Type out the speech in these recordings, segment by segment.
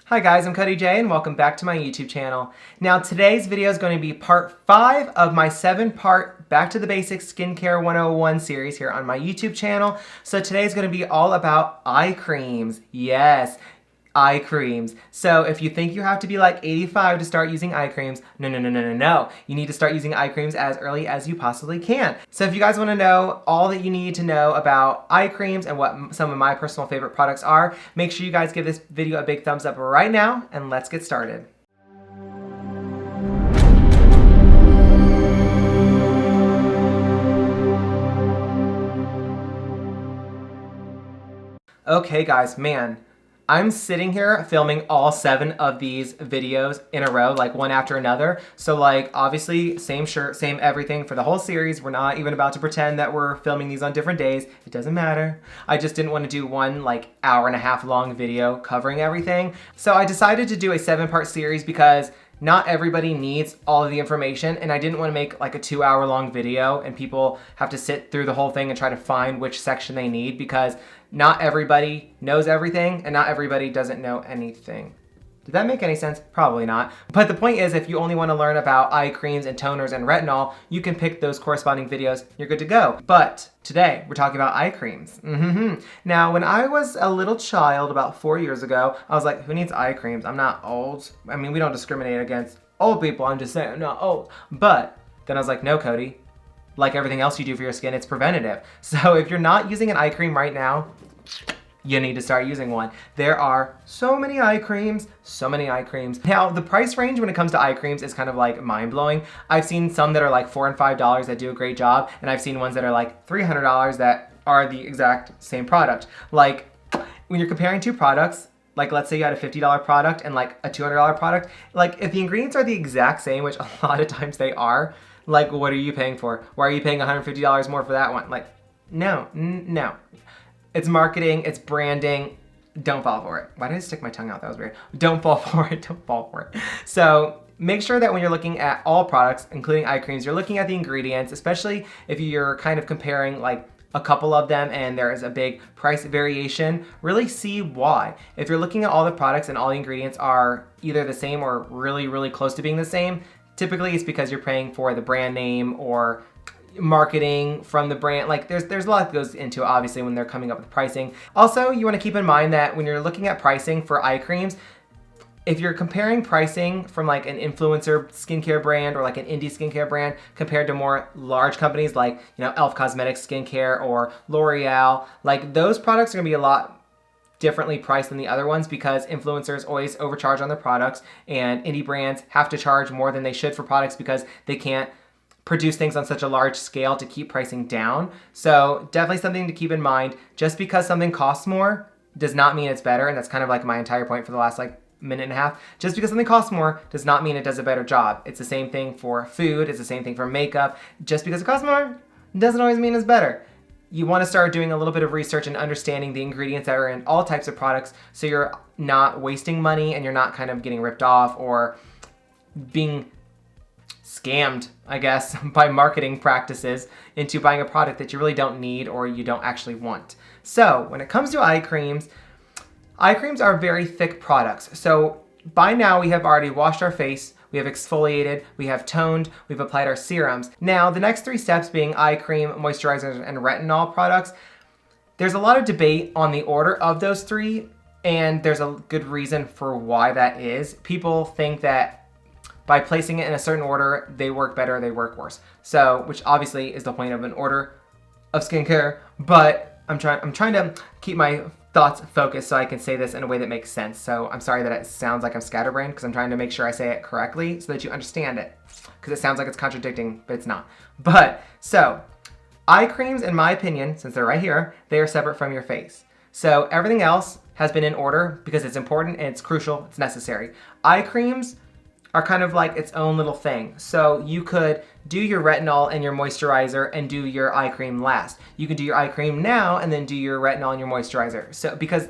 Hi guys, I'm Cody Jay and welcome back to my YouTube channel. Now today's video is going to be part 5 of my 7-part Back to the Basics Skincare 101 series here on my YouTube channel. So today's going to be all about eye creams. Yes, eye creams. So if you think you have to be like 85 to start using eye creams, no. You need to start using eye creams as early as you possibly can. So if you guys want to know all that you need to know about eye creams and what some of my personal favorite products are, make sure you guys give this video a big thumbs up right now and let's get started. Okay guys, man. I'm sitting here filming all 7 of these videos in a row, like one after another. So like obviously same shirt, same everything for the whole series. We're not even about to pretend that we're filming these on different days. It doesn't matter. I just didn't want to do one like hour-and-a-half long video covering everything. So I decided to do a 7-part series because not everybody needs all of the information, and I didn't want to make like a 2-hour long video and people have to sit through the whole thing and try to find which section they need, because not everybody knows everything and not everybody doesn't know anything. Did that make any sense? Probably not. But the point is, if you only want to learn about eye creams and toners and retinol, you can pick those corresponding videos. You're good to go. But today, we're talking about eye creams. Now, when I was a little child, about 4 years ago, I was like, who needs eye creams? I'm not old. I mean, we don't discriminate against old people. I'm just saying I'm not old. But then I was like, no, Cody. Like everything else you do for your skin, it's preventative. So if you're not using an eye cream right now, you need to start using one. There are so many eye creams, so many eye creams. Now, the price range when it comes to eye creams is kind of like mind-blowing. I've seen some that are like $4 and $5 that do a great job, and I've seen ones that are like $300 that are the exact same product. Like, when you're comparing 2 products, like let's say you had a $50 product and like a $200 product, like if the ingredients are the exact same, which a lot of times they are, like what are you paying for? Why are you paying $150 more for that one? Like, no. It's marketing, it's branding. Don't fall for it. Why did I stick my tongue out? That was weird. Don't fall for it, don't fall for it. So make sure that when you're looking at all products, including eye creams, you're looking at the ingredients, especially if you're kind of comparing like a couple of them and there is a big price variation. Really see why. If you're looking at all the products and all the ingredients are either the same or really close to being the same, typically it's because you're paying for the brand name or marketing from the brand. Like there's a lot that goes into it, obviously, when they're coming up with pricing. Also, you want to keep in mind that when you're looking at pricing for eye creams, if you're comparing pricing from like an influencer skincare brand or like an indie skincare brand compared to more large companies like, you know, Elf Cosmetics Skincare or L'Oreal, like those products are gonna be a lot differently priced than the other ones because influencers always overcharge on their products and indie brands have to charge more than they should for products because they can't produce things on such a large scale to keep pricing down. So definitely something to keep in mind. Just because something costs more does not mean it's better, and that's kind of like my entire point for the last like minute and a half. Just because something costs more does not mean it does a better job. It's the same thing for food, it's the same thing for makeup. Just because it costs more doesn't always mean it's better. You want to start doing a little bit of research and understanding the ingredients that are in all types of products so you're not wasting money and you're not kind of getting ripped off or being scammed, I guess, by marketing practices into buying a product that you really don't need or you don't actually want. So when it comes to eye creams are very thick products. So by now we have already washed our face, we have exfoliated, we have toned, we've applied our serums. Now, the next 3 steps being eye cream, moisturizers, and retinol products, there's a lot of debate on the order of those 3, and there's a good reason for why that is. People think that by placing it in a certain order, they work better, they work worse. So, which obviously is the point of an order of skincare, but I'm trying to keep my thoughts focused so I can say this in a way that makes sense. So I'm sorry that it sounds like I'm scatterbrained because I'm trying to make sure I say it correctly so that you understand it. Because it sounds like it's contradicting, but it's not. But, so, eye creams, in my opinion, since they're right here, they are separate from your face. So everything else has been in order because it's important and it's crucial, it's necessary. Eye creams are kind of like its own little thing. So you could do your retinol and your moisturizer and do your eye cream last. You could do your eye cream now and then do your retinol and your moisturizer. So because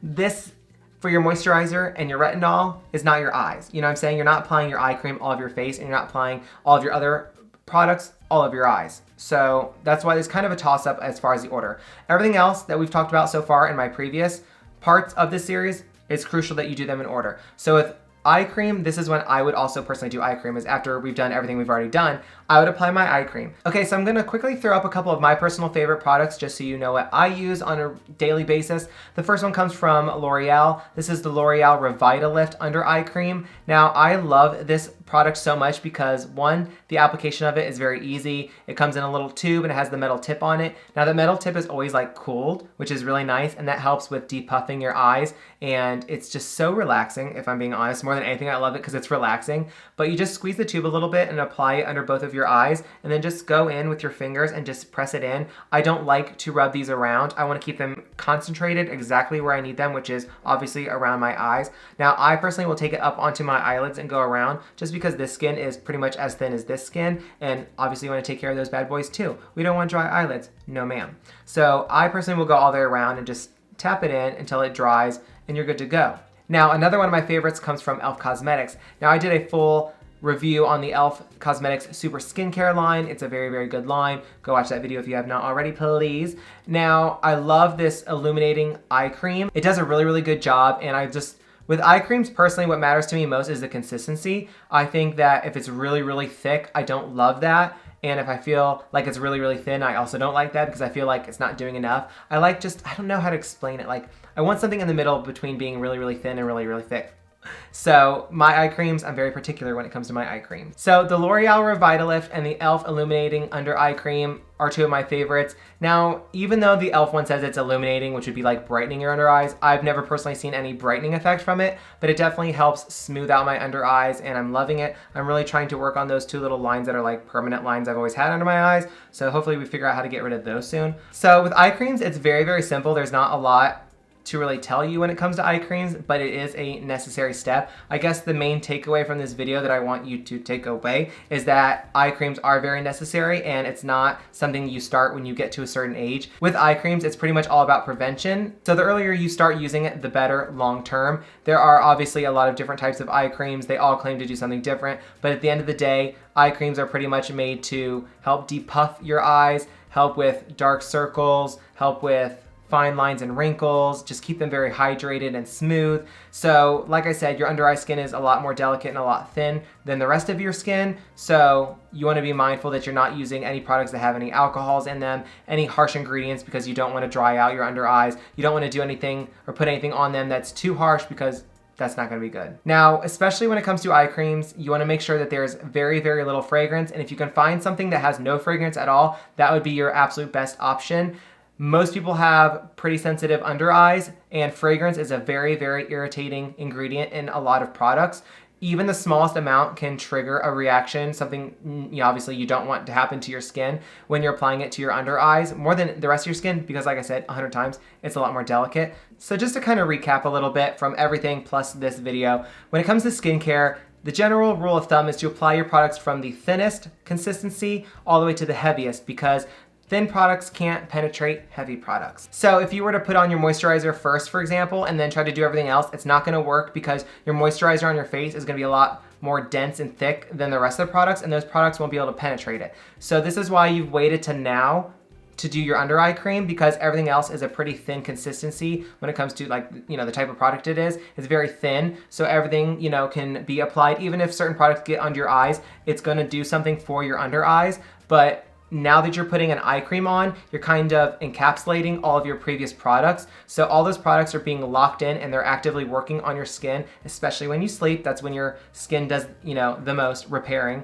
this, for your moisturizer and your retinol, is not your eyes. You know what I'm saying? You're not applying your eye cream all over your face and you're not applying all of your other products all over your eyes. So that's why there's kind of a toss-up as far as the order. Everything else that we've talked about so far in my previous parts of this series it's crucial that you do them in order. So with eye cream, this is when I would also personally do eye cream, is after we've done everything we've already done, I would apply my eye cream. Okay, so I'm gonna quickly throw up a couple of my personal favorite products just so you know what I use on a daily basis. The first one comes from L'Oreal. This is the L'Oreal Revitalift Under Eye Cream. Now, I love this product so much because one, the application of it is very easy. It comes in a little tube and it has the metal tip on it. Now the metal tip is always like cooled, which is really nice, and that helps with depuffing your eyes, and it's just so relaxing, if I'm being honest. More than anything, I love it because it's relaxing. But you just squeeze the tube a little bit and apply it under both of your eyes, and then just go in with your fingers and just press it in. I don't like to rub these around. I want to keep them concentrated exactly where I need them, which is obviously around my eyes. Now I personally will take it up onto my eyelids and go around, just because this skin is pretty much as thin as this skin, and obviously you want to take care of those bad boys too. We don't want dry eyelids, no ma'am. So I personally will go all the way around and just tap it in until it dries and you're good to go. Now another one of my favorites comes from e.l.f. Cosmetics. Now I did a full review on the e.l.f. Cosmetics Super Skincare line. It's a very, very good line. Go watch that video if you have not already, please. Now I love this Illuminating Eye Cream. It does a really, really good job, and with eye creams, personally, what matters to me most is the consistency. I think that if it's really, really thick, I don't love that. And if I feel like it's really, really thin, I also don't like that because I feel like it's not doing enough. I like I don't know how to explain it. Like, I want something in the middle between being really, really thin and really, really thick. So my eye creams, I'm very particular when it comes to my eye cream. So the L'Oreal Revitalift and the e.l.f. Illuminating Under Eye Cream are two of my favorites. Now, even though the e.l.f. one says it's illuminating, which would be like brightening your under eyes, I've never personally seen any brightening effect from it, but it definitely helps smooth out my under eyes, and I'm loving it. I'm really trying to work on those two little lines that are like permanent lines I've always had under my eyes, so hopefully we figure out how to get rid of those soon. So with eye creams, it's very, very simple. There's not a lot to really tell you when it comes to eye creams, but it is a necessary step. I guess the main takeaway from this video that I want you to take away is that eye creams are very necessary, and it's not something you start when you get to a certain age. With eye creams, it's pretty much all about prevention. So the earlier you start using it, the better long term. There are obviously a lot of different types of eye creams. They all claim to do something different, but at the end of the day, eye creams are pretty much made to help depuff your eyes, help with dark circles, help with fine lines and wrinkles, just keep them very hydrated and smooth. So like I said, your under eye skin is a lot more delicate and a lot thin than the rest of your skin. So you want to be mindful that you're not using any products that have any alcohols in them, any harsh ingredients, because you don't want to dry out your under eyes. You don't want to do anything or put anything on them that's too harsh, because that's not going to be good. Now, especially when it comes to eye creams, you want to make sure that there's very, very little fragrance. And if you can find something that has no fragrance at all, that would be your absolute best option. Most people have pretty sensitive under eyes, and fragrance is a very, very irritating ingredient in a lot of products. Even the smallest amount can trigger a reaction, something obviously you don't want to happen to your skin when you're applying it to your under eyes, more than the rest of your skin, because like I said 100 times, it's a lot more delicate. So just to kind of recap a little bit from everything plus this video, when it comes to skincare, the general rule of thumb is to apply your products from the thinnest consistency all the way to the heaviest, because thin products can't penetrate heavy products. So if you were to put on your moisturizer first, for example, and then try to do everything else, it's not gonna work, because your moisturizer on your face is gonna be a lot more dense and thick than the rest of the products, and those products won't be able to penetrate it. So this is why you've waited to now to do your under eye cream, because everything else is a pretty thin consistency when it comes to the type of product it is. It's very thin, so everything can be applied. Even if certain products get under your eyes, it's gonna do something for your under eyes, but now that you're putting an eye cream on, you're kind of encapsulating all of your previous products. So all those products are being locked in, and they're actively working on your skin, especially when you sleep. That's when your skin does, the most repairing.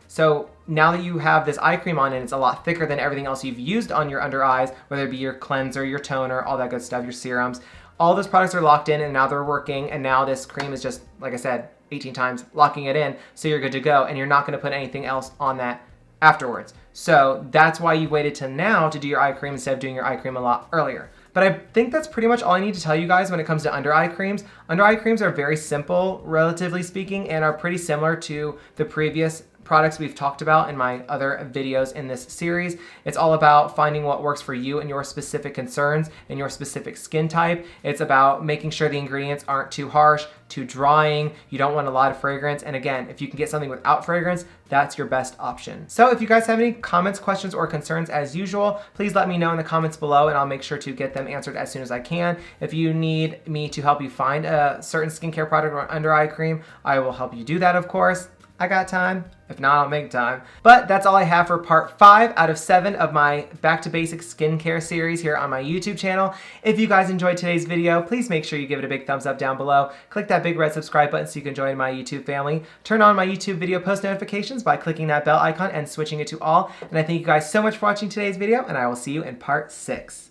So now that you have this eye cream on and it's a lot thicker than everything else you've used on your under eyes, whether it be your cleanser, your toner, all that good stuff, your serums, all those products are locked in, and now they're working, and now this cream is just, like I said, 18 times locking it in, so you're good to go, and you're not gonna put anything else on that afterwards. So that's why you waited to now to do your eye cream instead of doing your eye cream a lot earlier. But I think that's pretty much all I need to tell you guys when it comes to under eye creams. Under eye creams are very simple, relatively speaking, and are pretty similar to the previous products we've talked about in my other videos in this series. It's all about finding what works for you and your specific concerns and your specific skin type. It's about making sure the ingredients aren't too harsh, too drying. You don't want a lot of fragrance. And again, if you can get something without fragrance, that's your best option. So if you guys have any comments, questions, or concerns as usual, please let me know in the comments below and I'll make sure to get them answered as soon as I can. If you need me to help you find a certain skincare product or under eye cream, I will help you do that, of course. I got time. If not, I'll make time. But that's all I have for part 5 out of 7 of my Back to Basics skincare series here on my YouTube channel. If you guys enjoyed today's video, please make sure you give it a big thumbs up down below. Click that big red subscribe button so you can join my YouTube family. Turn on my YouTube video post notifications by clicking that bell icon and switching it to all. And I thank you guys so much for watching today's video, and I will see you in part 6.